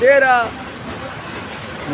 13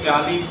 40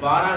12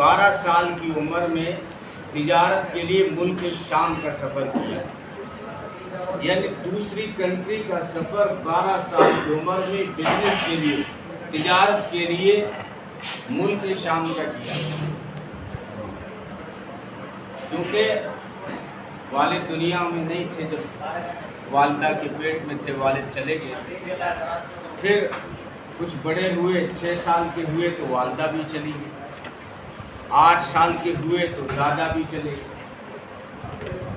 12 سال کی عمر میں تجارت کے لیے ملک شام کا سفر کیا، یعنی دوسری کنٹری کا سفر 12 سال کی عمر میں بزنس کے لیے، تجارت کے لیے ملک شام کا کیا، کیونکہ والد دنیا میں نہیں تھے جب والدہ کے پیٹ میں تھے، والد چلے گئے، پھر کچھ بڑے ہوئے، 6 سال کے ہوئے تو والدہ بھی چلی گئی، 8 سال کے ہوئے تو دادا بھی چلے گئے۔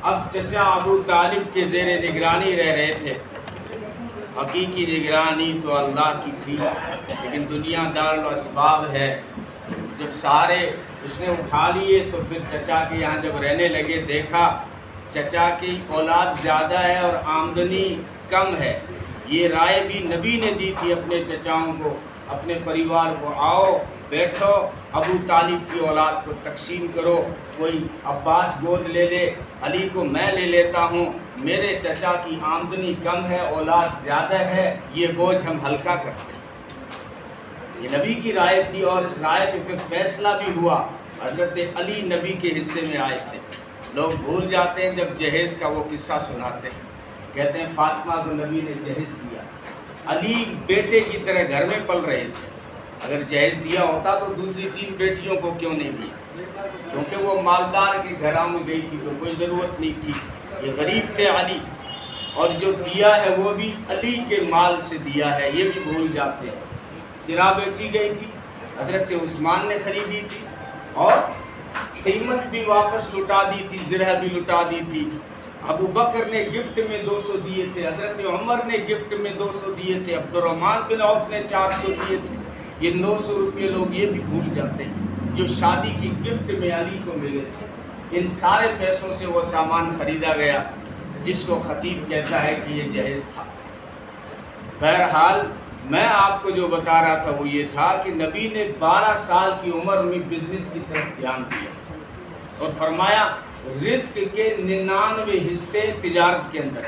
اب چچا ابو طالب کے زیر نگرانی رہ رہے تھے، حقیقی نگرانی تو اللہ کی تھی، لیکن دنیا دار الاسباب ہے، جب سارے اس نے اٹھا لیے تو پھر چچا کے یہاں جب رہنے لگے، دیکھا چچا کی اولاد زیادہ ہے اور آمدنی کم ہے۔ یہ رائے بھی نبی نے دی تھی اپنے چچاؤں کو، اپنے پریوار کو، آؤ بیٹھو ابو طالب کی اولاد کو تقسیم کرو، کوئی عباس گود لے لے، علی کو میں لے لیتا ہوں، میرے چچا کی آمدنی کم ہے، اولاد زیادہ ہے، یہ بوجھ ہم ہلکا کرتے ہیں۔ یہ نبی کی رائے تھی، اور اس رائے پہ پھر فیصلہ بھی ہوا۔ حضرت علی نبی کے حصے میں آئے تھے۔ لوگ بھول جاتے ہیں جب جہیز کا وہ قصہ سناتے ہیں، کہتے ہیں فاطمہ کو نبی نے جہیز دیا، علی بیٹے کی طرح گھر میں پل رہے تھے، اگر جہیز دیا ہوتا تو دوسری 3 بیٹیوں کو کیوں نہیں دیا؟ کیونکہ وہ مالدار کے گھروں میں گئی تھی تو کوئی ضرورت نہیں تھی، یہ غریب تھے علی، اور جو دیا ہے وہ بھی علی کے مال سے دیا ہے، یہ بھی بھول جاتے ہیں۔ زرا بیچی گئی تھی، حضرت عثمان نے خریدی تھی، اور قیمت بھی واپس لٹا دی تھی، زرہ بھی لٹا دی تھی۔ ابو بکر نے گفٹ میں 200 دیے تھے، حضرت عمر نے گفٹ میں 200 دیے تھے، عبد الرحمن بن عوف نے 400 دیے تھے۔ یہ 900 روپے لوگ یہ بھی بھول جاتے ہیں جو شادی کی گفٹ میں علی کو ملے تھے۔ ان سارے پیسوں سے وہ سامان خریدا گیا جس کو خطیب کہتا ہے کہ یہ جہیز تھا۔ بہرحال میں آپ کو جو بتا رہا تھا وہ یہ تھا کہ نبی نے 12 سال کی عمر میں بزنس کی طرف دھیان دیا اور فرمایا رزق کے 99 حصے تجارت کے اندر۔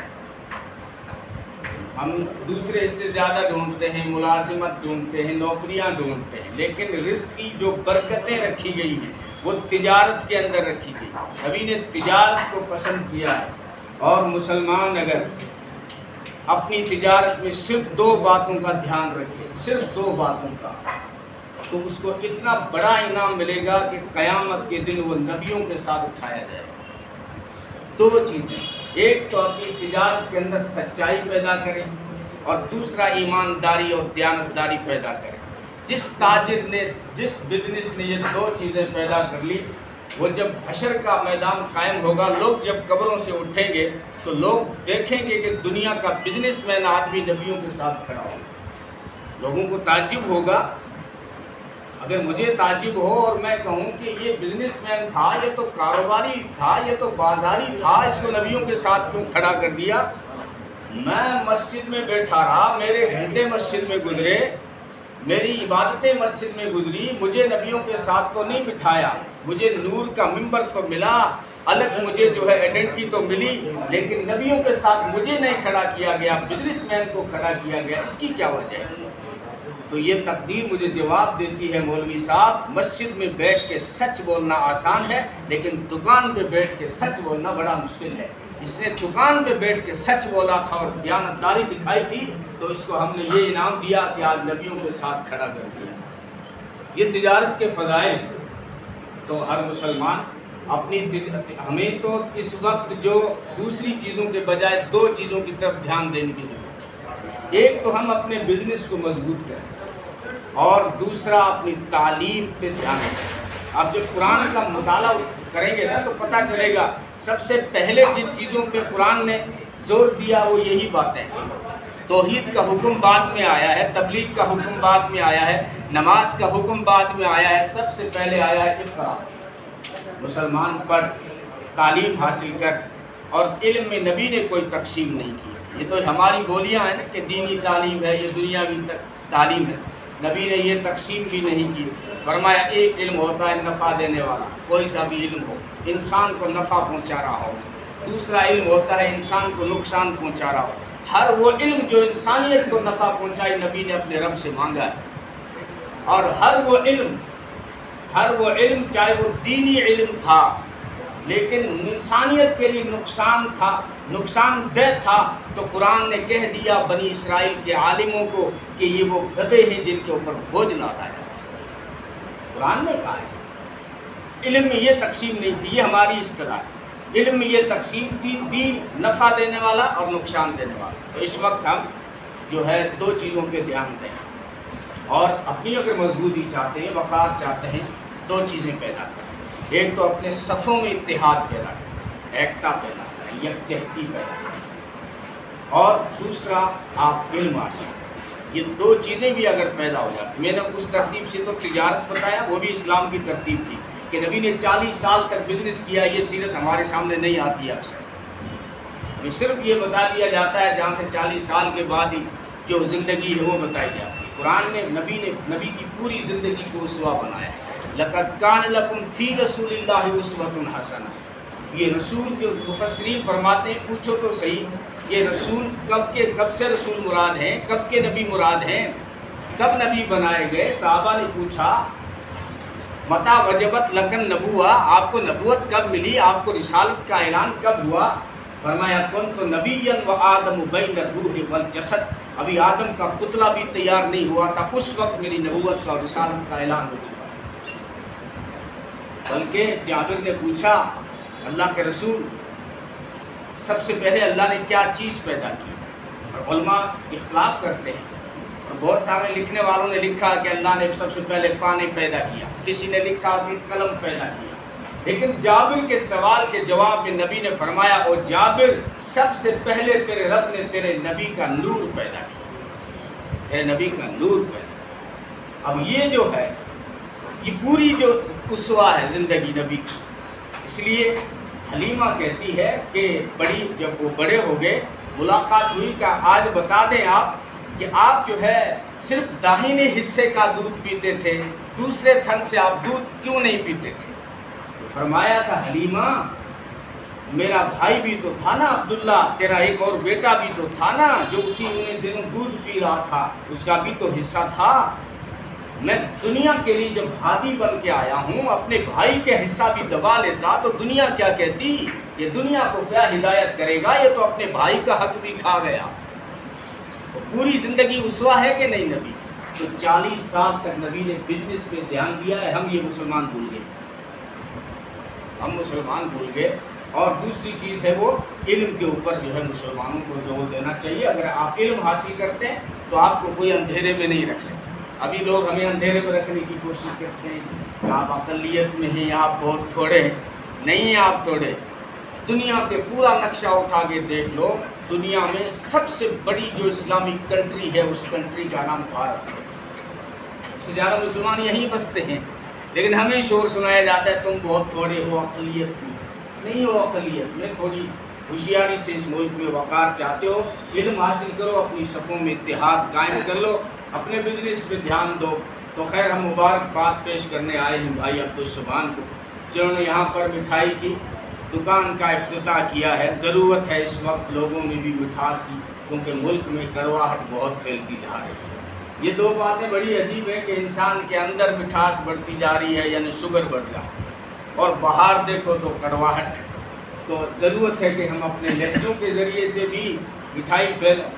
ہم دوسرے حصے زیادہ ڈھونڈتے ہیں، ملازمت ڈھونڈتے ہیں، نوکریاں ڈھونڈتے ہیں، لیکن رزق کی جو برکتیں رکھی گئی ہیں وہ تجارت کے اندر رکھی گئی۔ نبی نے تجارت کو پسند کیا ہے، اور مسلمان اگر اپنی تجارت میں صرف 2 باتوں کا دھیان رکھے، صرف 2 باتوں کا، تو اس کو اتنا بڑا انعام ملے گا کہ قیامت کے دن وہ نبیوں کے ساتھ اٹھایا جائے گا۔ 2 چیزیں، ایک تو اپنی تجارت کے اندر سچائی پیدا کریں، اور دوسرا ایمانداری اور دیانتداری پیدا کریں۔ جس تاجر نے، جس بزنس نے یہ 2 چیزیں پیدا کر لی، وہ جب حشر کا میدان قائم ہوگا، لوگ جب قبروں سے اٹھیں گے تو لوگ دیکھیں گے کہ دنیا کا بزنس مین آدمی نبیوں کے ساتھ کھڑا ہوگا۔ لوگوں کو تعجب ہوگا، اگر مجھے تعجب ہو اور میں کہوں کہ یہ بزنس مین تھا، یہ تو کاروباری تھا، یہ تو بازاری تھا، اس کو نبیوں کے ساتھ کیوں کھڑا کر دیا؟ میں مسجد میں بیٹھا رہا، میرے گھنٹے مسجد میں گزرے، میری عبادتیں مسجد میں گزری، مجھے نبیوں کے ساتھ تو نہیں بٹھایا، مجھے نور کا ممبر تو ملا، الگ مجھے جو ہے آئیڈینٹی تو ملی، لیکن نبیوں کے ساتھ مجھے نہیں کھڑا کیا گیا، بزنس مین کو کھڑا کیا گیا، اس کی کیا وجہ ہے؟ تو یہ تقدیر مجھے جواب دیتی ہے مولوی صاحب، مسجد میں بیٹھ کے سچ بولنا آسان ہے، لیکن دکان پہ بیٹھ کے سچ بولنا بڑا مشکل ہے۔ اس نے دکان پہ بیٹھ کے سچ بولا تھا اور دیانتداری دکھائی تھی، تو اس کو ہم نے یہ انعام دیا کہ آج نبیوں کے ساتھ کھڑا کر دیا۔ یہ تجارت کے فضائل، تو ہر مسلمان اپنی ہمیں تو اس وقت جو دوسری چیزوں کے بجائے 2 چیزوں کی طرف دھیان دینے کی ضرورت ہے۔ ایک تو ہم اپنے بزنس کو مضبوط کریں، اور دوسرا اپنی تعلیم پہ دھیان دیں۔ آپ جب قرآن کا مطالعہ کریں گے نا تو پتہ چلے گا سب سے پہلے جن چیزوں پہ قرآن نے زور دیا وہ یہی باتیں ہیں۔ توحید کا حکم بعد میں آیا ہے، تبلیغ کا حکم بعد میں آیا ہے، نماز کا حکم بعد میں آیا ہے، سب سے پہلے آیا ہے اقرا۔ مسلمان پڑھ، تعلیم حاصل کر، اور علم میں نبی نے کوئی تقسیم نہیں کی۔ یہ تو ہماری بولیاں ہیں نا کہ دینی تعلیم ہے، یہ دنیاوی تعلیم ہے، نبی نے یہ تقسیم بھی نہیں کی۔ فرمایا ایک علم ہوتا ہے نفع دینے والا، کوئی سا بھی علم ہو، انسان کو نفع پہنچا رہا ہو۔ دوسرا علم ہوتا ہے انسان کو نقصان پہنچا رہا ہو۔ ہر وہ علم جو انسانیت کو نفع پہنچائے نبی نے اپنے رب سے مانگا ہے، اور ہر وہ علم ہر وہ علم چاہے وہ دینی علم تھا لیکن انسانیت کے لیے نقصان تھا، نقصان دہ تھا، تو قرآن نے کہہ دیا بنی اسرائیل کے عالموں کو کہ یہ وہ گدھے ہیں جن کے اوپر بوجھ لادا جاتا ہے۔ قرآن نے کہا ہے علم میں یہ تقسیم نہیں تھی، یہ ہماری اصطلاح ہے، علم میں یہ تقسیم تھی، دین نفع دینے والا اور نقصان دینے والا۔ تو اس وقت ہم جو ہے دو چیزوں پہ دھیان دیں اور اپنی اگر مضبوطی چاہتے ہیں، وقار چاہتے ہیں، دو چیزیں پیدا کریں۔ ایک تو اپنے صفوں میں اتحاد پیدا کریں، ایکتا پیدا کریں، یکجہتی پیدا کریں، اور دوسرا آپ علم حاصل کریں۔ یہ دو چیزیں بھی اگر پیدا ہو جاتی، میں نے اس ترتیب سے تو تجارت بتایا، وہ بھی اسلام کی ترتیب تھی کہ نبی نے 40 سال تک بزنس کیا، یہ سیرت ہمارے سامنے نہیں آتی ہے اکثر۔ ہمیں صرف یہ بتا دیا جاتا ہے جہاں سے 40 سال کے بعد ہی جو زندگی ہے وہ بتائی جاتی ہے۔ قرآن نے نبی کی پوری زندگی کو اسوہ بنایا ہے۔ لَقَدْ كَانَ لَكُمْ فِي رَسُولِ اللَّهِ أُسْوَةٌ حَسَنَةٌ۔ یہ رسول کے مفسرین فرماتے ہیں پوچھو تو صحیح، یہ رسول کب سے رسول مراد ہیں، کب کے نبی مراد ہیں، کب نبی بنائے گئے؟ صحابہ نے پوچھا متى وجبت لکن نبوہ، آپ کو نبوت کب ملی، آپ کو رسالت کا اعلان کب ہوا؟ فرمایا کنت نبیا وآدم بین الروح والجسد، ابھی آدم کا پتلا بھی تیار نہیں ہوا تھا، اس وقت میری نبوت کا اور رسالت کا اعلان ہو چکا۔ بلکہ جابر نے پوچھا اللہ کے رسول سب سے پہلے اللہ نے کیا چیز پیدا کی؟ اور علماء اختلاف کرتے ہیں، اور بہت سارے لکھنے والوں نے لکھا کہ اللہ نے سب سے پہلے پانی پیدا کیا، کسی نے لکھا کہ قلم پیدا کیا، لیکن جابر کے سوال کے جواب میں نبی نے فرمایا او جابر سب سے پہلے تیرے رب نے تیرے نبی کا نور پیدا کیا، تیرے نبی کا نور پیدا۔ اب یہ جو ہے یہ پوری جو اسوہ ہے زندگی نبی کی، اس لیے حلیمہ کہتی ہے کہ جب وہ بڑے ہو گئے ملاقات ہوئی کہ آج بتا دیں آپ کہ آپ جو ہے صرف داہنے حصے کا دودھ پیتے تھے، دوسرے تھن سے آپ دودھ کیوں نہیں پیتے تھے؟ تو فرمایا تھا حلیمہ میرا بھائی بھی تو تھا نا عبداللہ، تیرا ایک اور بیٹا بھی تو تھا نا جو اسی دنوں دودھ پی رہا تھا، اس کا بھی تو حصہ تھا۔ میں دنیا کے لیے جب ہادی بن کے آیا ہوں، اپنے بھائی کے حصہ بھی دبا لیتا تو دنیا کیا کہتی؟ یہ دنیا کو کیا ہدایت کرے گا، یہ تو اپنے بھائی کا حق بھی کھا گیا۔ تو پوری زندگی اسوہ ہے کہ نہیں نبی؟ تو 40 سال تک نبی نے بزنس پہ دھیان دیا ہے، ہم یہ مسلمان بھول گئے، ہم مسلمان بھول گئے۔ اور دوسری چیز ہے وہ علم کے اوپر جو ہے مسلمانوں کو زور دینا چاہیے۔ اگر آپ علم حاصل کرتے ہیں تو آپ کو کوئی اندھیرے میں نہیں رکھ سکتے۔ ابھی لوگ ہمیں اندھیرے میں رکھنے کی کوشش کرتے ہیں کہ آپ اقلیت میں ہیں، آپ بہت تھوڑے ہیں، نہیں ہیں آپ تھوڑے۔ دنیا پہ پورا نقشہ اٹھا کے دیکھ لو، دنیا میں سب سے بڑی جو اسلامک کنٹری ہے اس کنٹری کا نام بھارت ہے، سب سے زیادہ مسلمان یہیں بستے ہیں، لیکن ہمیں شور سنایا جاتا ہے تم بہت تھوڑے ہو، اقلیت میں نہیں ہو، اقلیت میں تھوڑی ہوشیاری سے اس ملک میں وقار چاہتے ہو، علم حاصل کرو، اپنی صفوں میں اتحاد قائم کر لو، اپنے بزنس پہ دھیان دو۔ تو خیر ہم مبارکباد پیش کرنے آئے ہیں بھائی عبدالسبحان کو، جنہوں نے یہاں پر مٹھائی کی دکان کا افتتاح کیا ہے۔ ضرورت ہے اس وقت لوگوں میں بھی مٹھاس کی، کیونکہ ملک میں کڑواہٹ بہت پھیلتی جا رہی ہے۔ یہ دو باتیں بڑی عجیب ہیں کہ انسان کے اندر مٹھاس بڑھتی جا رہی ہے، یعنی شوگر بڑھ رہا ہے، اور باہر دیکھو تو کڑواہٹ۔ تو ضرورت ہے کہ ہم اپنے لہجوں کے ذریعے سے بھی مٹھائی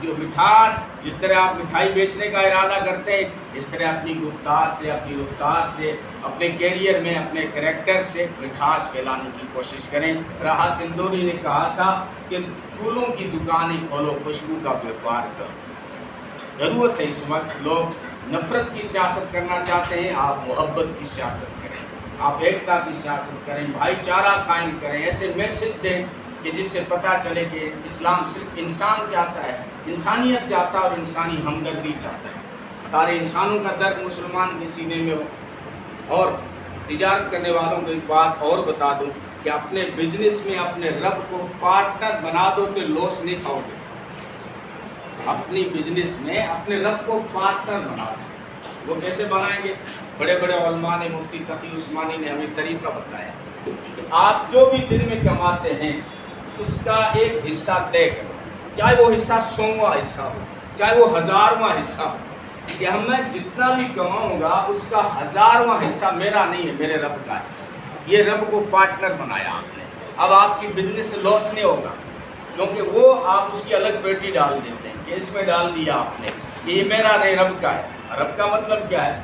جو مٹھاس، جس طرح آپ مٹھائی بیچنے کا ارادہ کرتے ہیں، اس طرح اپنی گفتار سے، اپنی رفتار سے، اپنے کیریئر میں، اپنے کریکٹر سے مٹھاس پھیلانے کی کوشش کریں۔ راحت اندوری نے کہا تھا کہ پھولوں کی دکانیں کھولو، خوشبو کا بیوپار کرو۔ ضرورت ہے اس وقت لوگ نفرت کی سیاست کرنا چاہتے ہیں، آپ محبت کی سیاست کریں، آپ ایکتا کی سیاست کریں، بھائی چارہ قائم کریں، ایسے میسج دیں کہ جس سے پتہ چلے کہ اسلام صرف انسان چاہتا ہے، انسانیت چاہتا ہے اور انسانی ہمدردی چاہتا ہے، سارے انسانوں کا درد مسلمان کے سینے میں ہو۔ اور تجارت کرنے والوں کو ایک بات اور بتا دوں کہ اپنے بزنس میں اپنے رب کو پارٹنر بنا دو تو لوس نہیں کھاؤ گے۔ اپنی بزنس میں اپنے رب کو پارٹنر بنا دو۔ وہ کیسے بنائیں گے؟ بڑے بڑے علماء نے، مفتی تقی عثمانی نے ہمیں طریقہ بتایا کہ آپ جو بھی دن میں کماتے ہیں اس کا ایک حصہ طے کرو، چاہے وہ حصہ 100واں حصہ ہو، چاہے وہ 1000واں حصہ ہو، کہ میں جتنا بھی کماؤں گا اس کا 1000واں حصہ میرا نہیں ہے، میرے رب کا ہے۔ یہ رب کو پارٹنر بنایا آپ نے۔ اب آپ کی بزنس لاس نہیں ہوگا، کیونکہ وہ آپ اس کی الگ پیٹی ڈال دیتے ہیں کہ اس میں ڈال دیا آپ نے کہ یہ میرا نہیں، رب کا ہے۔ رب کا مطلب کیا ہے؟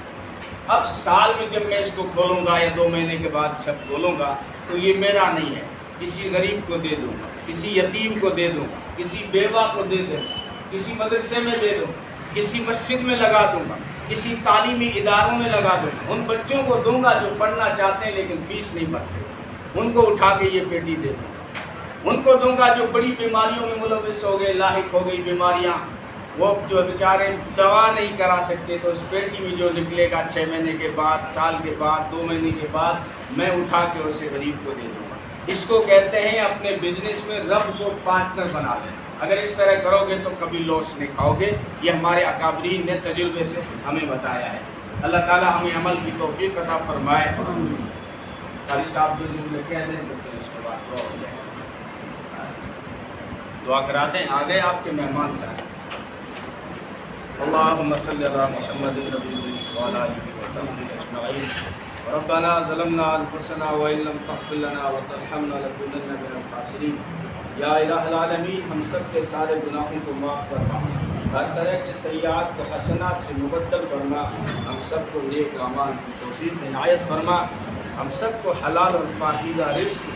اب سال میں جب میں اس کو کھولوں گا یا 2 مہینے کے بعد جب کھولوں گا تو یہ میرا نہیں ہے، کسی غریب کو دے دوں گا، کسی یتیم کو دے دوں گا، کسی بیوہ کو دے دوں گا، کسی مدرسے میں دے دوں گا، کسی مسجد میں لگا دوں گا، کسی تعلیمی اداروں میں لگا دوں گا، ان بچوں کو دوں گا جو پڑھنا چاہتے ہیں لیکن فیس نہیں بھر سکتے، ان کو اٹھا کے یہ پیٹی دے دوں گا۔ ان کو دوں گا جو بڑی بیماریوں میں ملوث ہو گئے، لاحق ہو گئی بیماریاں، وہ جو بیچارے دوا نہیں کرا سکتے، تو اس پیٹی میں جو نکلے گا 6 مہینے کے بعد، سال کے بعد، 2 مہینے کے بعد، میں اٹھا کے اسے غریب کو دے دوں گا۔ اس کو کہتے ہیں اپنے بزنس میں رب کو پارٹنر بنا لیں۔ اگر اس طرح کرو گے تو کبھی لاس نہیں کھاؤ گے، یہ ہمارے اکابرین نے تجربے سے ہمیں بتایا ہے۔ اللہ تعالی ہمیں عمل کی توفیق عطا فرمائے۔ قاری صاحب جو کہہ دیں تو پھر اس کے بعد دعا ہو جائے، دعا کرا دیں۔ آگے آپ کے مہمان صاحب۔ اللهم صل على محمد النبي وعلى آله وصحبه أجمعين ربنا ظلمنا أنفسنا وإن لم تغفر لنا وترحمنا لنكونن من الخاسرين۔ یا الہ العالمین، ہم سب کے سارے گناہوں کو معاف فرما، ہر طرح کے سیئات کو حسنات سے مبدل فرما، ہم سب کو نیک اعمال کی توفیق عنایت فرما، ہم سب کو حلال اور پاکیزہ رزق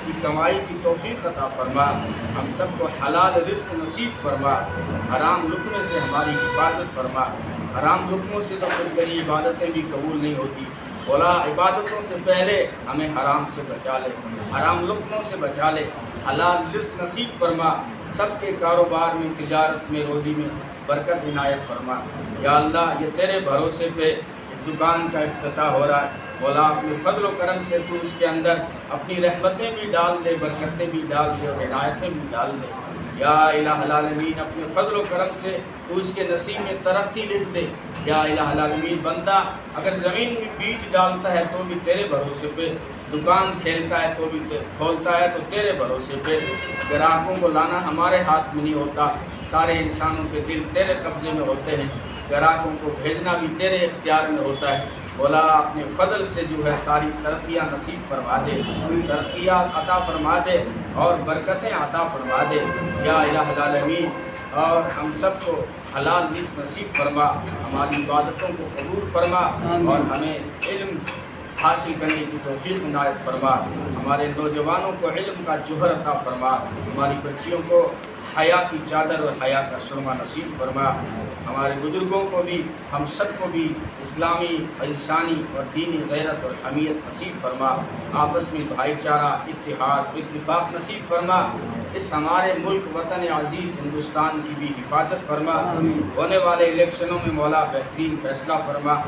کی کمائی کی توفیق عطا فرما، ہم سب کو حلال رزق نصیب فرما، حرام لقمے سے ہماری حفاظت فرما۔ حرام لقموں سے تو پھر کئی عبادتیں بھی قبول نہیں ہوتی، بولا عبادتوں سے پہلے ہمیں حرام سے بچا لے، حرام لقموں سے بچا لے، حلال رزق نصیب فرما، سب کے کاروبار میں، تجارت میں، روزی میں برکت عنایت فرما۔ یا اللہ، یہ تیرے بھروسے پہ دکان کا افتتاح ہو رہا ہے، مولا اپنے فضل و کرم سے تو اس کے اندر اپنی رحمتیں بھی ڈال دے، برکتیں بھی ڈال دے اور عنایتیں بھی ڈال دے۔ یا الہ العالمین، اپنے فضل و کرم سے تو اس کے نصیب میں ترقی لکھ دے۔ یا الہ العالمین، بندہ اگر زمین میں بیج ڈالتا ہے تو بھی تیرے بھروسے پہ، دکان کھیلتا ہے تو بھی کھولتا ہے تو تیرے بھروسے پہ، گراہکوں کو لانا ہمارے ہاتھ میں نہیں ہوتا، سارے انسانوں کے دل تیرے قبضے میں ہوتے ہیں، گراہکوں کو بھیجنا بھی تیرے اختیار میں ہوتا ہے۔ مولا اپنے فضل سے جو ہے ساری ترقیاں نصیب فرما دے، ترقیاں عطا فرما دے اور برکتیں عطا فرما دے۔ یا الہ العالمین، اور ہم سب کو حلال رزق نصیب فرما، ہماری عبادتوں کو قبول فرما اور ہمیں علم حاصل کرنے کی توفیق عنایت فرما، ہمارے نوجوانوں کو علم کا جوہر عطا فرما، ہماری بچیوں کو حیا کی چادر اور حیا کا سرما نصیب فرما، ہمارے بزرگوں کو بھی، ہم سب کو بھی اسلامی، انسانی اور دینی غیرت اور حمیت نصیب فرما، آپس میں بھائی چارہ، اتحاد، اتفاق نصیب فرما، اس ہمارے ملک وطن عزیز ہندوستان کی بھی حفاظت فرما، ہونے والے الیکشنوں میں مولا بہترین فیصلہ فرما۔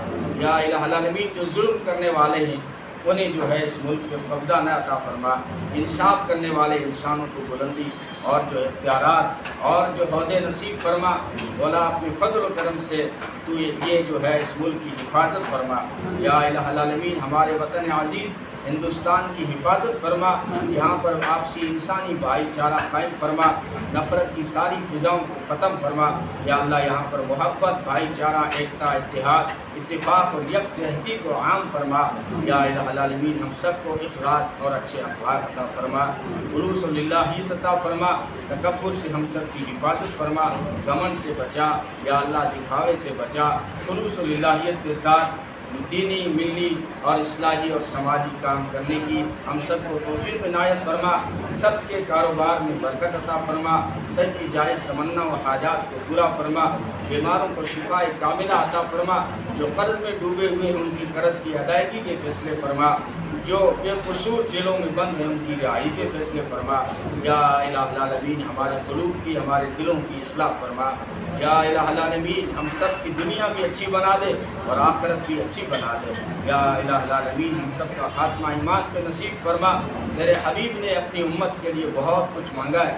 یا الہ العالمین، جو ظلم کرنے والے ہیں انہیں جو ہے اس ملک پہ قبضہ نہ عطا فرما، انصاف کرنے والے انسانوں کو بلندی اور جو اختیارات اور جو عہدے نصیب فرما، مولا اپنے فضل و کرم سے تو یہ جو ہے اس ملک کی حفاظت فرما۔ یا الہ العالمین، ہمارے وطن عزیز ہندوستان کی حفاظت فرما، یہاں پر آپسی انسانی بھائی چارہ قائم فرما، نفرت کی ساری فضاؤں کو ختم فرما۔ یا اللہ، یہاں پر محبت، بھائی چارہ، ایکتا، اتحاد، اتفاق اور یکجہتی کو عام فرما۔ یا الہ العالمین، ہم سب کو اخلاص اور اچھے اخلاق عطا فرما، خلوص للہیت عطا فرما، تکبر سے ہم سب کی حفاظت فرما، گمن سے بچا، یا اللہ دکھاوے سے بچا، خلوص للہیت کے ساتھ دینی، ملی اور اصلاحی اور سماجی کام کرنے کی ہم سب کو توفیق عنایت فرما، سب کے کاروبار میں برکت عطا فرما، سب کی جائز تمنا و حاجات کو پورا فرما، بیماروں کو شفا کاملہ عطا فرما، جو قرض میں ڈوبے ہوئے ہیں ان کی قرض کی ادائیگی کے فیصلے فرما، جو بے قصور جیلوں میں بند ہیں ان کی رہائی کے فیصلے فرما۔ یا الہ العالمین، ہمارے قلوب کی، ہمارے دلوں کی اصلاح فرما۔ یا الہ العالمین، ہم سب کی دنیا بھی اچھی بنا دے اور آخرت بھی اچھی بنا دے۔ یا الہ العالمین، ہم سب کا خاتمہ ایمان پہ نصیب فرما۔ میرے حبیب نے اپنی امت کے لیے بہت کچھ مانگا ہے،